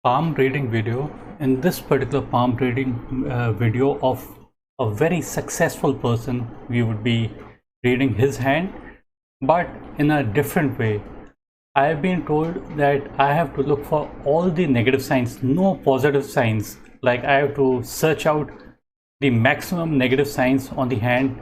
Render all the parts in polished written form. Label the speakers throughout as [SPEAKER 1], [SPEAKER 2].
[SPEAKER 1] palm reading video. In this particular palm reading video of a very successful person, we would be reading his hand, but in a different way. I have been told that I have to look for all the negative signs, no positive signs. Like I have to search out the maximum negative signs on the hand.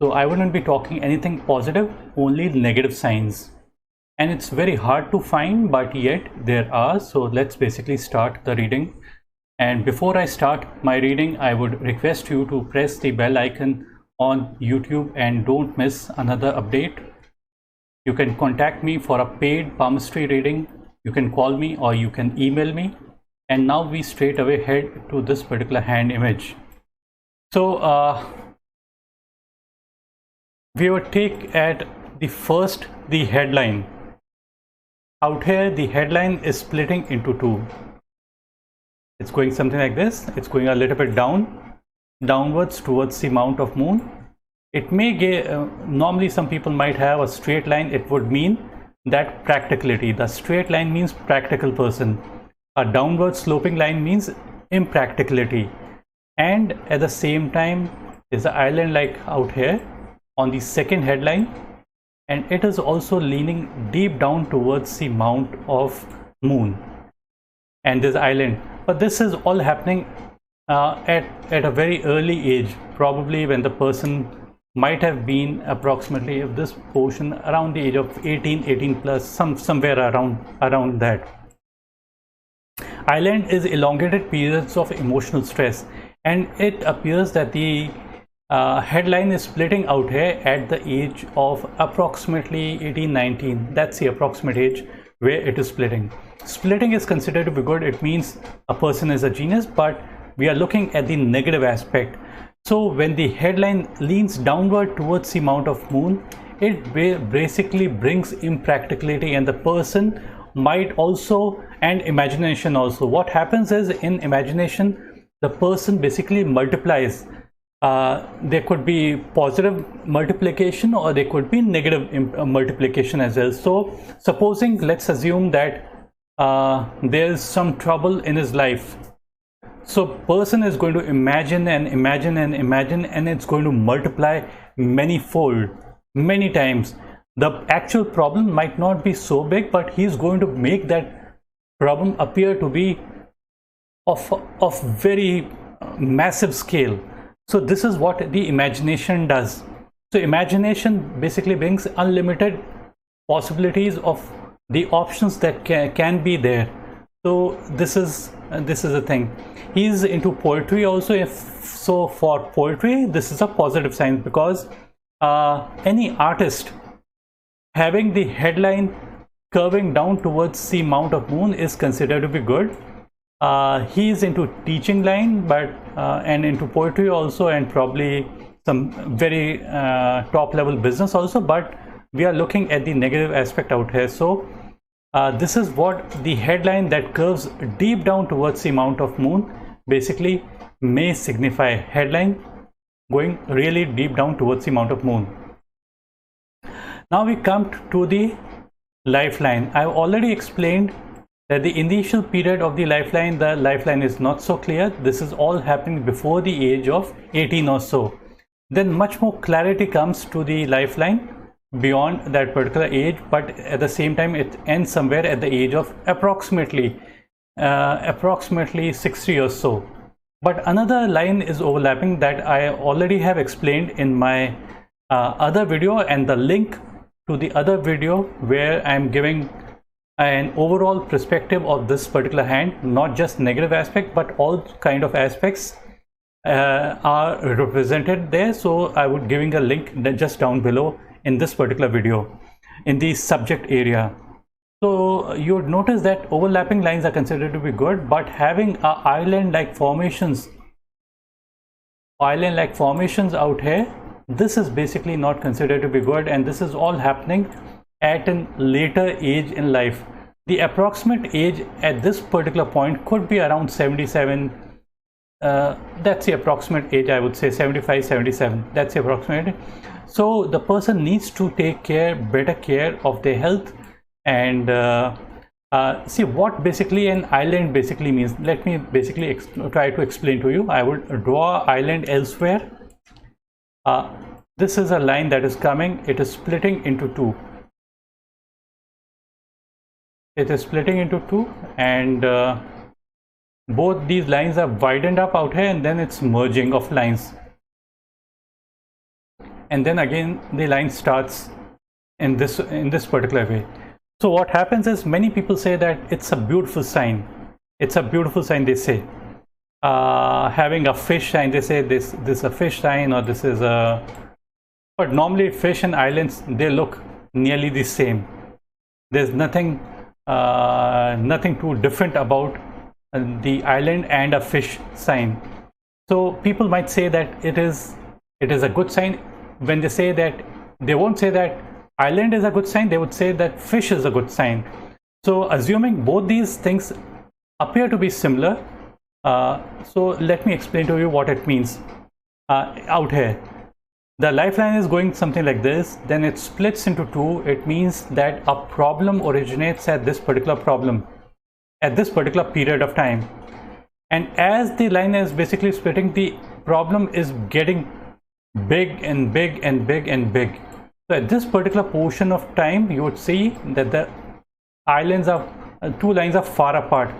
[SPEAKER 1] So I wouldn't be talking anything positive, only negative signs. And it's very hard to find, but yet there are. So let's basically start the reading. And before I start my reading, I would request you to press the bell icon on YouTube and don't miss another update. You can contact me for a paid palmistry reading. You can call me or you can email me. And now we straight away head to this particular hand image. So we would take at the headline. Out here, the headline is splitting into two. It's going something like this. It's going a little bit downwards towards the mount of moon. It may get, normally some people might have a straight line. It would mean that practicality. The straight line means practical person. A downward sloping line means impracticality. And at the same time, there's an island like out here on the second headline. And it is also leaning deep down towards the mount of moon. And this island. But this is all happening at a very early age, probably when the person might have been approximately, if this portion, around the age of 18 plus, somewhere around that. Island is elongated periods of emotional stress, and it appears that the headline is splitting out here at the age of approximately 18-19. That's the approximate age where it is splitting. Splitting is considered to be good. It means a person is a genius, but we are looking at the negative aspect. So when the headline leans downward towards the mount of moon, it basically brings impracticality, and the person might also, and imagination also. What happens is, in imagination, the person basically multiplies. There could be positive multiplication or there could be negative multiplication as well. So supposing, let's assume that there's some trouble in his life. So person is going to imagine and imagine and imagine, and it's going to multiply many-fold, many times. The actual problem might not be so big, but he's going to make that problem appear to be of very massive scale. So this is what the imagination does. So imagination basically brings unlimited possibilities of the options that can be there. So this is the thing. He's into poetry also. So for poetry, this is a positive sign, because any artist having the headline curving down towards the mount of moon is considered to be good. He is into teaching line, but and into poetry also, and probably some very top level business also, but we are looking at the negative aspect out here. So this is what the headline that curves deep down towards the mount of moon basically may signify. Headline going really deep down towards the mount of moon. Now we come to the lifeline. I've already explained that the initial period of the lifeline is not so clear. This is all happening before the age of 18 or so. Then much more clarity comes to the lifeline beyond that particular age, but at the same time it ends somewhere at the age of approximately 60 or so. But another line is overlapping that I already have explained in my other video, and the link to the other video where I'm giving an overall perspective of this particular hand, not just negative aspect but all kind of aspects are represented there. So I would giving a link just down below in this particular video in the subject area. So you would notice that overlapping lines are considered to be good, but having a island-like formations out here, this is basically not considered to be good, and this is all happening at a later age in life. The approximate age at this particular point could be around 77. That's the approximate age, I would say 75, 77. That's the approximate. So the person needs to take better care of their health, and See what basically an island basically means. Let me basically try to explain to you. I would draw island elsewhere. This is a line that is coming. It is splitting into two. It is splitting into two, and both these lines are widened up out here, and then it's merging of lines. And then again the line starts in this particular way. So what happens is, many people say that it's a beautiful sign. It's a beautiful sign, they say. Having a fish sign, they say this is a fish sign, or this is a. But normally fish and islands, they look nearly the same. There's nothing too different about the island and a fish sign. So people might say that it is a good sign. When they say that, they won't say that island is a good sign, they would say that fish is a good sign. So assuming both these things appear to be similar, so let me explain to you what it means. Out here, the lifeline is going something like this, then it splits into two. It means that a problem originates at this particular period of time, and as the line is basically splitting, the problem is getting big and big and big and big. So at this particular portion of time, you would see that the islands are two lines are far apart.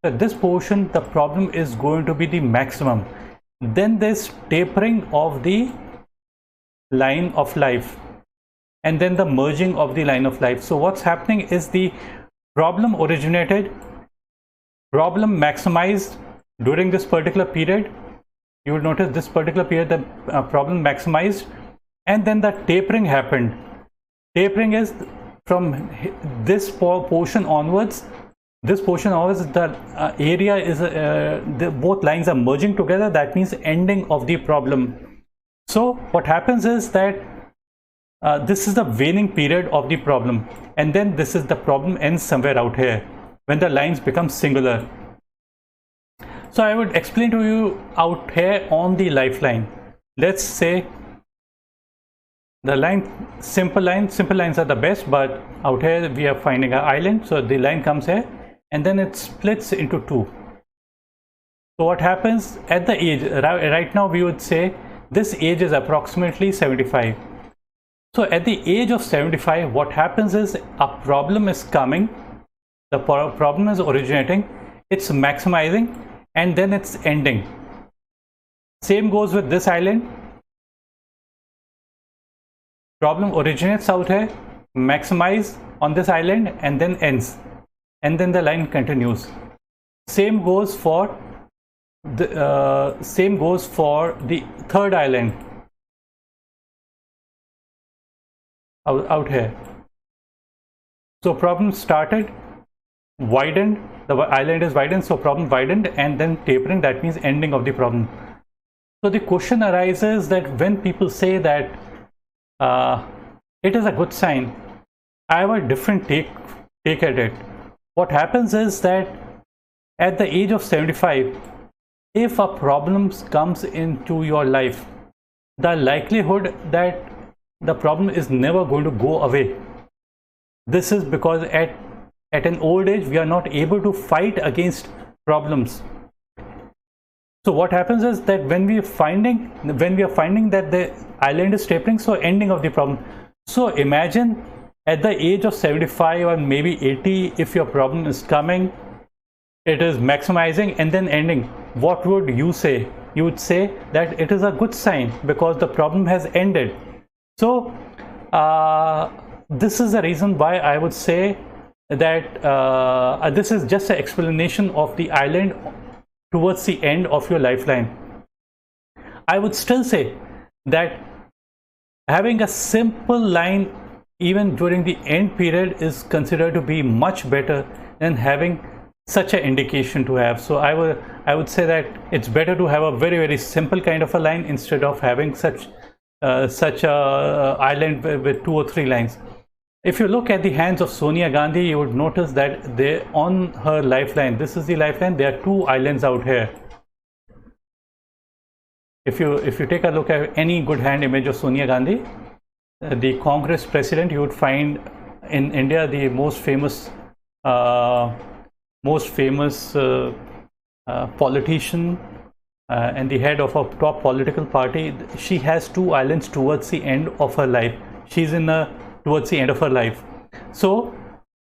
[SPEAKER 1] At this portion, the problem is going to be the maximum. Then there's tapering of the line of life, and then the merging of the line of life. So what's happening is, the problem originated, problem maximized during this particular period. You will notice this particular period the problem maximized, and then the tapering happened. Tapering is from this portion onwards. This portion onwards, the area is both lines are merging together. That means ending of the problem. So what happens is that this is the waning period of the problem, and then this is the problem ends somewhere out here when the lines become singular. So I would explain to you out here on the lifeline. Let's say the line, simple lines are the best, but out here we are finding an island. So the line comes here, and then it splits into two. So what happens at the age, right now we would say this age is approximately 75. So at the age of 75, what happens is, a problem is coming, the problem is originating, it's maximizing, and then it's ending. Same goes with this island. Problem originates out here, maximize on this island, and then ends, and then the line continues. Same goes for the third island out here. So problem started, widened, the island is widened, so problem widened, and then tapering, that means ending of the problem. So the question arises that when people say that it is a good sign, I have a different take at it. What happens is that at the age of 75, if a problem comes into your life, the likelihood that the problem is never going to go away. This is because at an old age, we are not able to fight against problems. So what happens is that when we are finding that the island is tapering, so ending of the problem. So imagine at the age of 75 or maybe 80, if your problem is coming, it is maximizing and then ending. What would you say? You would say that it is a good sign because the problem has ended. So this is the reason why I would say that this is just an explanation of the island towards the end of your lifeline. I would still say that having a simple line even during the end period is considered to be much better than having such an indication to have. So I would say that it's better to have a very, very simple kind of a line instead of having such a island with 2 or 3 lines. If you look at the hands of Sonia Gandhi, you would notice that they, on her lifeline, this is the lifeline, there are 2 islands out here. If you take a look at any good hand image of Sonia Gandhi, the Congress president, you would find in India the most famous uh, most famous politician and the head of a top political party. She has two islands towards the end of her life. She's in a towards the end of her life. So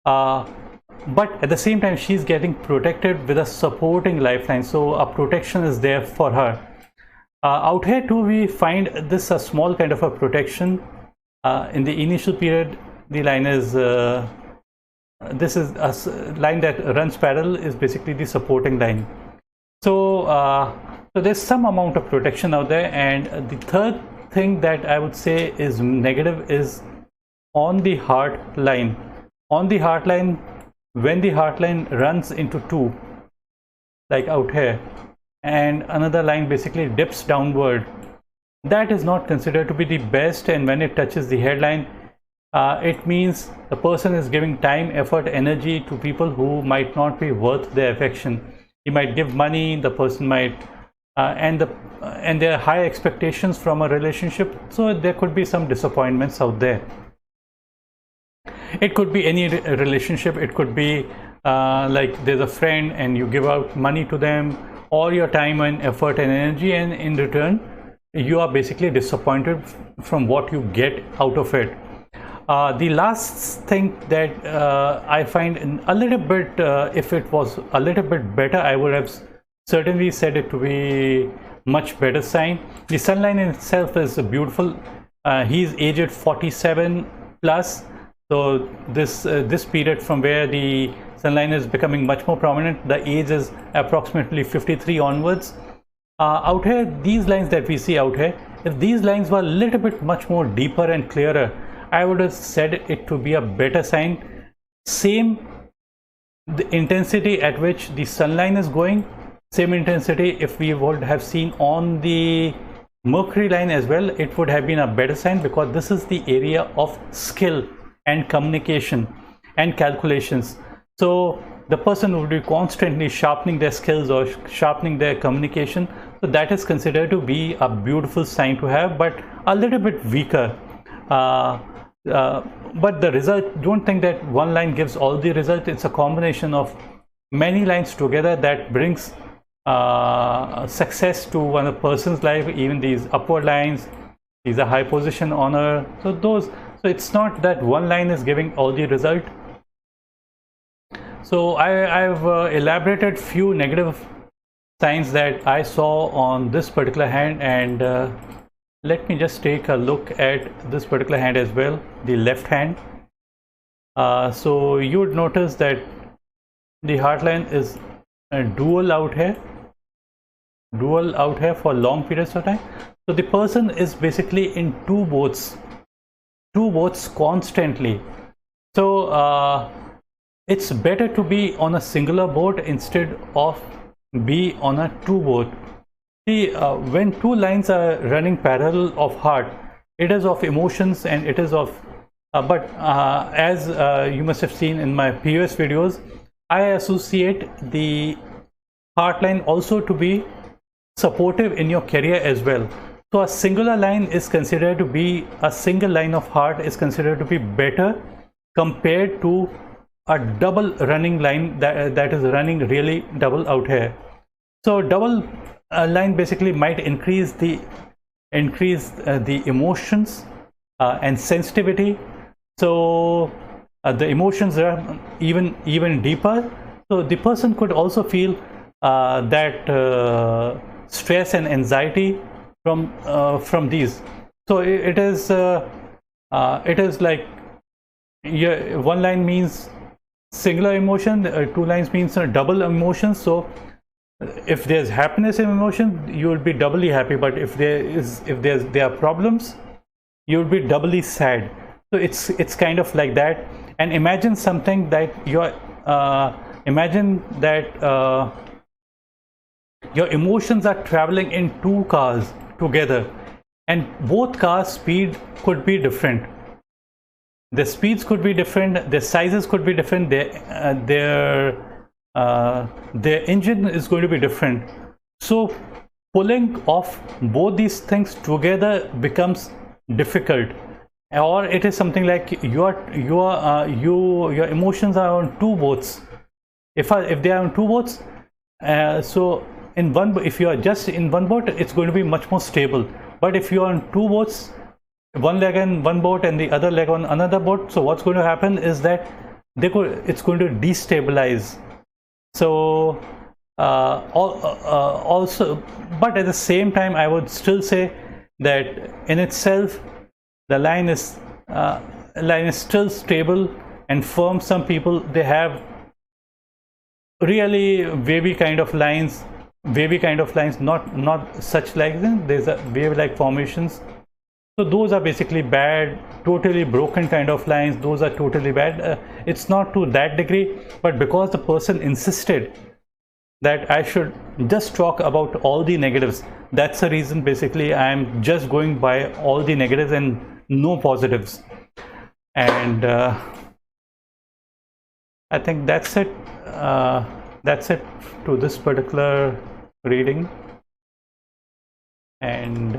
[SPEAKER 1] but at the same time she's getting protected with a supporting lifeline, so a protection is there for her. Out here too we find this a small kind of a protection. In the initial period, the line is this is a line that runs parallel, is basically the supporting line. So so there's some amount of protection out there. And the third thing that I would say is negative is on the heart line. On the heart line, when the heart line runs into two, like out here, and another line basically dips downward, that is not considered to be the best. And when it touches the headline, it means the person is giving time, effort, energy to people who might not be worth their affection. He might give money, the person might and there are high expectations from a relationship, so there could be some disappointments out there. It could be any relationship. It could be like there's a friend and you give out money to them, all your time and effort and energy, and in return you are basically disappointed from what you get out of it. The last thing that I find a little bit, if it was a little bit better, I would have certainly said it to be much better sign. The sun line in itself is beautiful. He's aged 47 plus. So this period from where the sun line is becoming much more prominent, the age is approximately 53 onwards. Out here, these lines that we see out here, if these lines were a little bit much more deeper and clearer, I would have said it to be a better sign. Same, the intensity at which the sun line is going, same intensity if we would have seen on the Mercury line as well, it would have been a better sign, because this is the area of skill and communication and calculations. So the person would be constantly sharpening their skills or sharpening their communication. So that is considered to be a beautiful sign to have, but a little bit weaker. But the result, don't think that one line gives all the result. It's a combination of many lines together that brings success to one person's life. Even these upward lines, these are high position, honor, so it's not that one line is giving all the result. So I've elaborated few negative signs that I saw on this particular hand, and let me just take a look at this particular hand as well, the left hand. So you would notice that the heart line is dual out here for long periods of time. So the person is basically in two boats constantly. So it's better to be on a singular boat instead of be on a two boat. See, when two lines are running parallel of heart, it is of emotions and it is of but as you must have seen in my previous videos, I associate the heart line also to be supportive in your career as well. So a singular line is considered to be, a single line of heart is considered to be better compared to a double running line that is running really double out here. So double line basically might increase the emotions and sensitivity. So the emotions are even deeper. So the person could also feel that stress and anxiety from these. So it is like, yeah, one line means singular emotion, two lines means double emotions. So if there's happiness in emotion, you will be doubly happy, but if there are problems, you will be doubly sad. So it's kind of like that. And imagine something that imagine that your emotions are traveling in two cars together, and both cars' speed could be different. The speeds could be different, their sizes could be different, their engine is going to be different. So pulling off both these things together becomes difficult. or it is something like your emotions are on two boats. If they are on two boats, so in one, if you are just in one boat, it's going to be much more stable. But if you are on two boats, one leg on one boat and the other leg on another boat, so what's going to happen is that it's going to destabilize. So also, but at the same time, I would still say that in itself the line is still stable and firm. Some people, they have really wavy kind of lines, not such like this. There's a wave like formations. So those are basically bad, totally broken kind of lines. Those are totally bad. It's not to that degree, but because the person insisted that I should just talk about all the negatives, that's the reason basically I'm just going by all the negatives and no positives. And I think that's it. That's it to this particular reading. And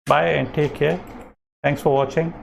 [SPEAKER 1] bye and take care. Thanks for watching.